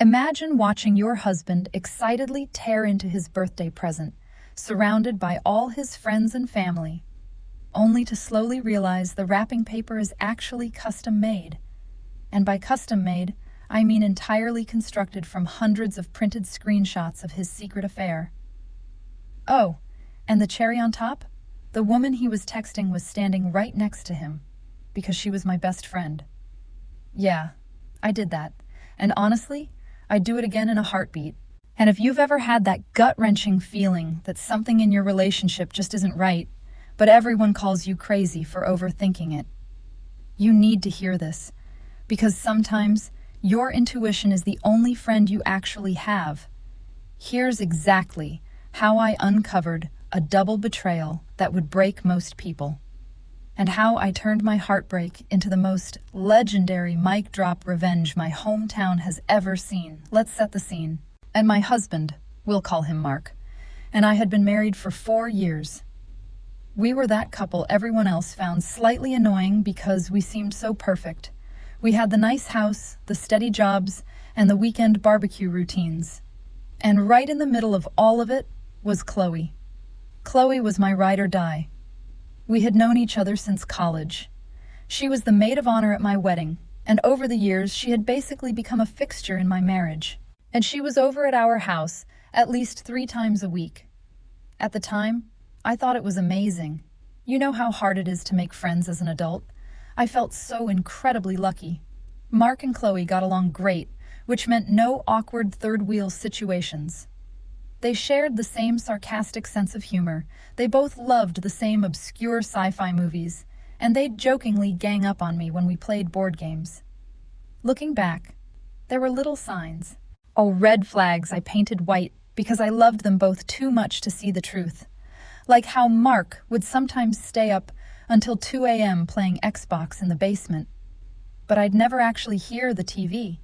Imagine watching your husband excitedly tear into his birthday present, surrounded by all his friends and family, only to slowly realize the wrapping paper is actually custom made. And by custom made, I mean entirely constructed from hundreds of printed screenshots of his secret affair. Oh, and the cherry on top? The woman he was texting was standing right next to him, because she was my best friend. Yeah, I did that. And honestly, I'd do it again in a heartbeat. And if you've ever had that gut-wrenching feeling that something in your relationship just isn't right, but everyone calls you crazy for overthinking it, you need to hear this, because sometimes your intuition is the only friend you actually have. Here's exactly how I uncovered a double betrayal that would break most people, and how I turned my heartbreak into the most legendary mic drop revenge my hometown has ever seen. Let's set the scene. And my husband, we'll call him Mark, and I had been married for 4 years. We were that couple everyone else found slightly annoying because we seemed so perfect. We had the nice house, the steady jobs, and the weekend barbecue routines. And right in the middle of all of it was Chloe. Chloe was my ride or die. We had known each other since college. She was the maid of honor at my wedding, and over the years she had basically become a fixture in my marriage. And she was over at our house at least 3 times a week. At the time, I thought it was amazing. You know how hard it is to make friends as an adult. I felt so incredibly lucky. Mark and Chloe got along great, which meant no awkward third-wheel situations. They shared the same sarcastic sense of humor, they both loved the same obscure sci-fi movies, and they'd jokingly gang up on me when we played board games. Looking back, there were little signs. Oh, red flags I painted white because I loved them both too much to see the truth. Like how Mark would sometimes stay up until 2 a.m. playing Xbox in the basement, but I'd never actually hear the TV.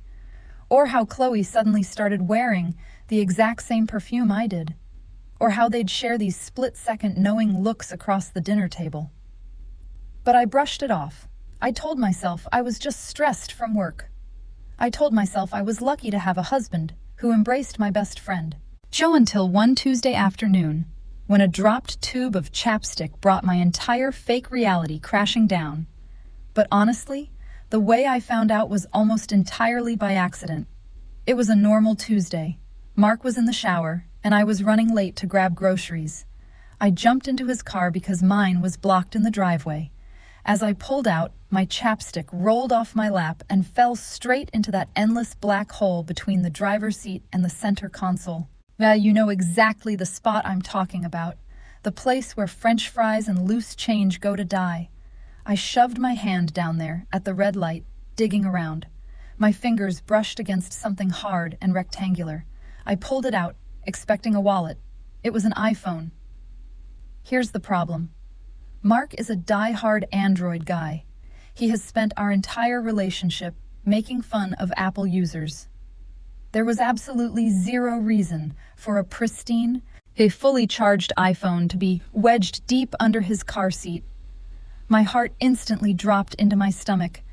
Or how Chloe suddenly started wearing the exact same perfume I did. Or how they'd share these split-second knowing looks across the dinner table. But I brushed it off. I told myself I was just stressed from work. I told myself I was lucky to have a husband who embraced my best friend. Until one Tuesday afternoon, when a dropped tube of chapstick brought my entire fake reality crashing down. But honestly, the way I found out was almost entirely by accident. It was a normal Tuesday. Mark was in the shower, and I was running late to grab groceries. I jumped into his car because mine was blocked in the driveway. As I pulled out, my chapstick rolled off my lap and fell straight into that endless black hole between the driver's seat and the center console. Well, you know exactly the spot I'm talking about. The place where French fries and loose change go to die. I shoved my hand down there at the red light, digging around. My fingers brushed against something hard and rectangular. I pulled it out, expecting a wallet. It was an iPhone. Here's the problem. Mark is a die-hard Android guy. He has spent our entire relationship making fun of Apple users. There was absolutely zero reason for a pristine, fully charged iPhone to be wedged deep under his car seat. My heart instantly dropped into my stomach.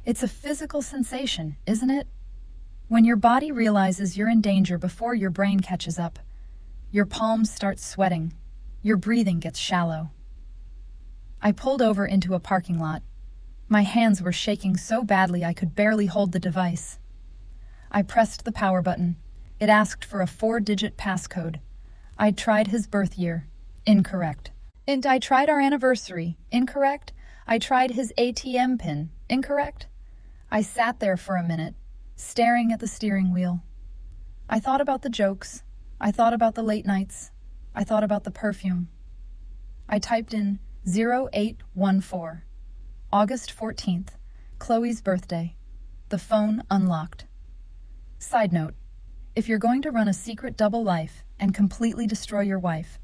It's a physical sensation, isn't it? When your body realizes you're in danger before your brain catches up. Your palms start sweating. Your breathing gets shallow. I pulled over into a parking lot. My hands were shaking so badly I could barely hold the device. I pressed the power button. It asked for a 4-digit passcode. I'd tried his birth year. Incorrect. And I tried our anniversary. Incorrect. I tried his ATM pin. Incorrect. I sat there for a minute, staring at the steering wheel. I thought about the jokes. I thought about the late nights. I thought about the perfume. I typed in 0814. August 14th, Chloe's birthday. The phone unlocked. Side note, if you're going to run a secret double life and completely destroy your wife,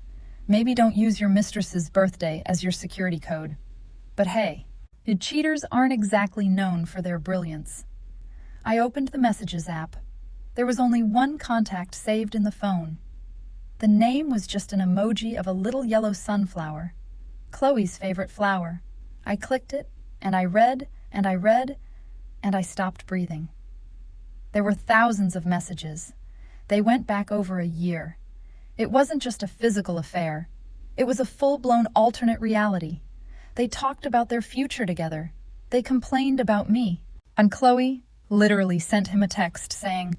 maybe don't use your mistress's birthday as your security code. But hey, the cheaters aren't exactly known for their brilliance. I opened the Messages app. There was only one contact saved in the phone. The name was just an emoji of a little yellow sunflower. Chloe's favorite flower. I clicked it, and I read, and I read, and I stopped breathing. There were thousands of messages. They went back over a year. It wasn't just a physical affair. It was a full-blown alternate reality. They talked about their future together. They complained about me. And Chloe literally sent him a text saying,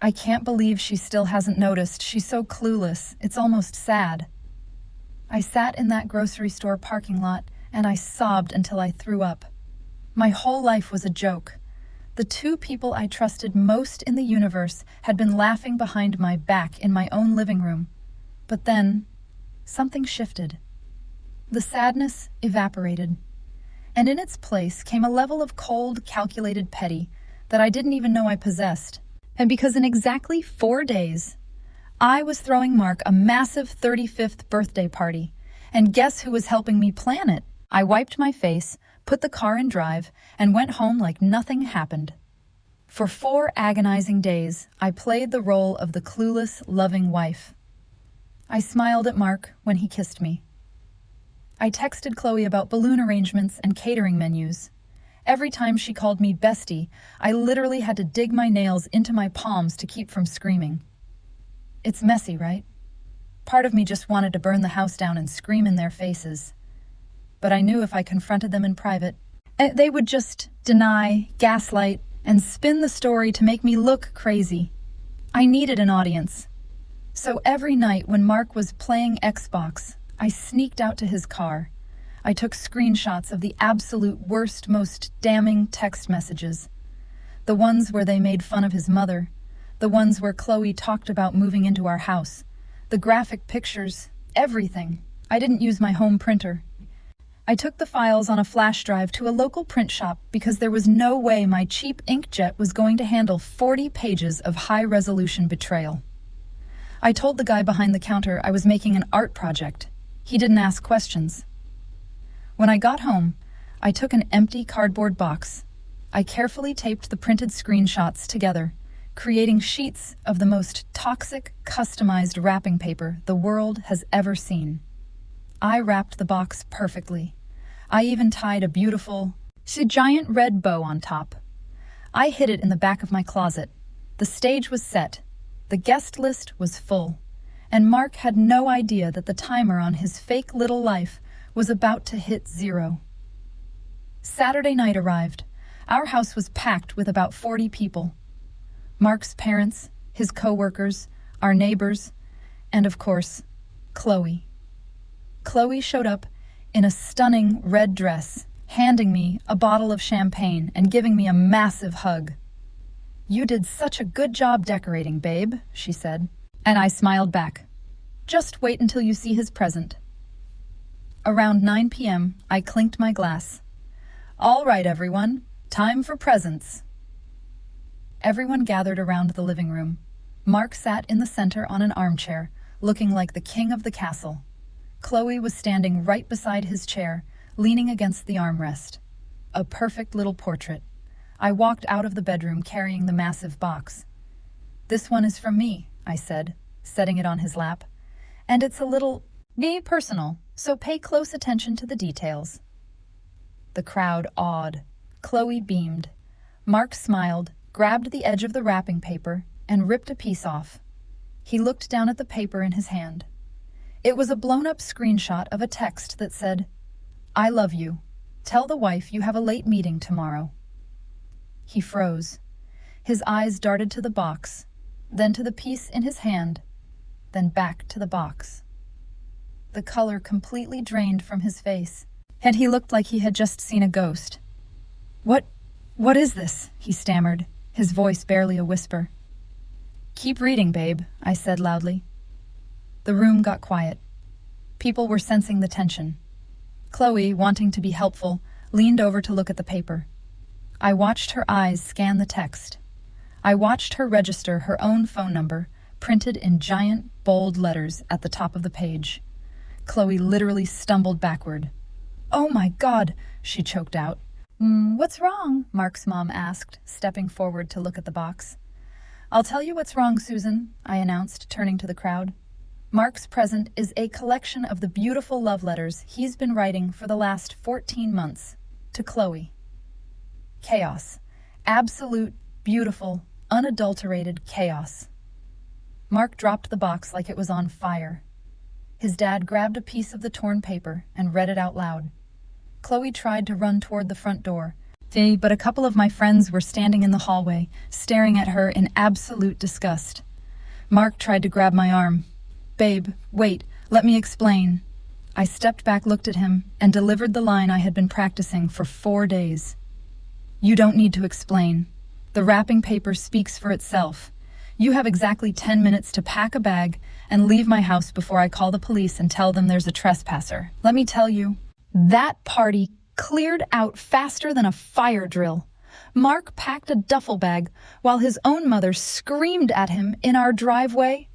"I can't believe she still hasn't noticed. She's so clueless. It's almost sad." I sat in that grocery store parking lot and I sobbed until I threw up. My whole life was a joke. The two people I trusted most in the universe had been laughing behind my back in my own living room. But then, something shifted. The sadness evaporated, and in its place came a level of cold, calculated pity that I didn't even know I possessed. And because in exactly 4 days, I was throwing Mark a massive 35th birthday party, and guess who was helping me plan it? I wiped my face, put the car in drive, and went home like nothing happened. For 4 agonizing days, I played the role of the clueless, loving wife. I smiled at Mark when he kissed me. I texted Chloe about balloon arrangements and catering menus. Every time she called me bestie, I literally had to dig my nails into my palms to keep from screaming. It's messy, right? Part of me just wanted to burn the house down and scream in their faces. But I knew if I confronted them in private, they would just deny, gaslight, and spin the story to make me look crazy. I needed an audience. So every night when Mark was playing Xbox, I sneaked out to his car. I took screenshots of the absolute worst, most damning text messages. The ones where they made fun of his mother. The ones where Chloe talked about moving into our house. The graphic pictures. Everything. I didn't use my home printer. I took the files on a flash drive to a local print shop because there was no way my cheap inkjet was going to handle 40 pages of high-resolution betrayal. I told the guy behind the counter I was making an art project. He didn't ask questions. When I got home, I took an empty cardboard box. I carefully taped the printed screenshots together, creating sheets of the most toxic, customized wrapping paper the world has ever seen. I wrapped the box perfectly. I even tied a beautiful, giant red bow on top. I hid it in the back of my closet. The stage was set. The guest list was full. And Mark had no idea that the timer on his fake little life was about to hit 0. Saturday night arrived. Our house was packed with about 40 people. Mark's parents, his co-workers, our neighbors, and of course, Chloe. Chloe showed up in a stunning red dress, handing me a bottle of champagne and giving me a massive hug. "You did such a good job decorating, babe," she said. And I smiled back. "Just wait until you see his present." Around 9 p.m., I clinked my glass. "All right, everyone, time for presents." Everyone gathered around the living room. Mark sat in the center on an armchair, looking like the king of the castle. Chloe was standing right beside his chair, leaning against the armrest. A perfect little portrait. I walked out of the bedroom carrying the massive box. "This one is from me," I said, setting it on his lap. "And it's a little personal, so pay close attention to the details." The crowd awed. Chloe beamed. Mark smiled, grabbed the edge of the wrapping paper, and ripped a piece off. He looked down at the paper in his hand. It was a blown-up screenshot of a text that said, "I love you. Tell the wife you have a late meeting tomorrow." He froze. His eyes darted to the box, then to the piece in his hand, then back to the box. The color completely drained from his face, and he looked like he had just seen a ghost. What is this?" he stammered, his voice barely a whisper. "Keep reading, babe," I said loudly. The room got quiet. People were sensing the tension. Chloe, wanting to be helpful, leaned over to look at the paper. I watched her eyes scan the text. I watched her register her own phone number, printed in giant, bold letters at the top of the page. Chloe literally stumbled backward. "Oh my God," she choked out. What's wrong?" Mark's mom asked, stepping forward to look at the box. "I'll tell you what's wrong, Susan," I announced, turning to the crowd. Mark's present is a collection of the beautiful love letters he's been writing for the last 14 months to Chloe. Chaos. Absolute, beautiful, unadulterated chaos. Mark dropped the box like it was on fire. His dad grabbed a piece of the torn paper and read it out loud. Chloe tried to run toward the front door, but a couple of my friends were standing in the hallway, staring at her in absolute disgust. Mark tried to grab my arm. "Babe, wait, let me explain." I stepped back, looked at him, and delivered the line I had been practicing for 4 days. "You don't need to explain. The wrapping paper speaks for itself. You have exactly 10 minutes to pack a bag and leave my house before I call the police and tell them there's a trespasser." Let me tell you, that party cleared out faster than a fire drill. Mark packed a duffel bag while his own mother screamed at him in our driveway.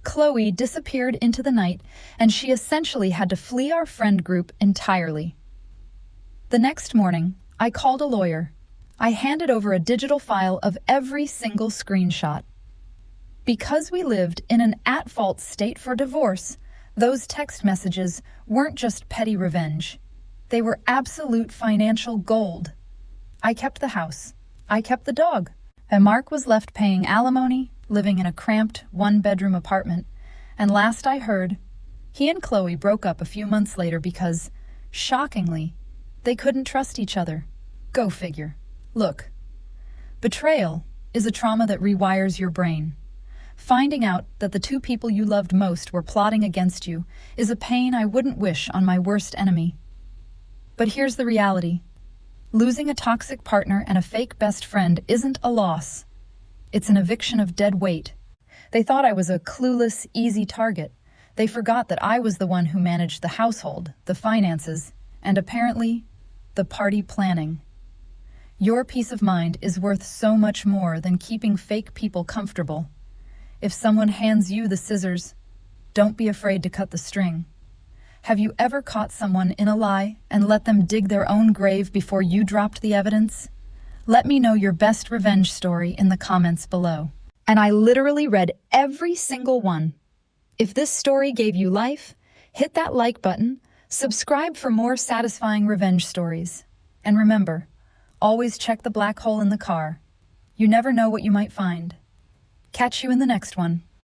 Chloe disappeared into the night, and she essentially had to flee our friend group entirely. The next morning, I called a lawyer. I handed over a digital file of every single screenshot. Because we lived in an at-fault state for divorce, those text messages weren't just petty revenge. They were absolute financial gold. I kept the house. I kept the dog. And Mark was left paying alimony, living in a cramped, one-bedroom apartment. And last I heard, he and Chloe broke up a few months later because, shockingly, they couldn't trust each other. Go figure. Look, betrayal is a trauma that rewires your brain. Finding out that the two people you loved most were plotting against you is a pain I wouldn't wish on my worst enemy. But here's the reality. Losing a toxic partner and a fake best friend isn't a loss. It's an eviction of dead weight. They thought I was a clueless, easy target. They forgot that I was the one who managed the household, the finances, and apparently, the party planning. Your peace of mind is worth so much more than keeping fake people comfortable. If someone hands you the scissors, don't be afraid to cut the string. Have you ever caught someone in a lie and let them dig their own grave before you dropped the evidence? Let me know your best revenge story in the comments below. And I literally read every single one. If this story gave you life, hit that like button, subscribe for more satisfying revenge stories. And remember, always check the black hole in the car. You never know what you might find. Catch you in the next one.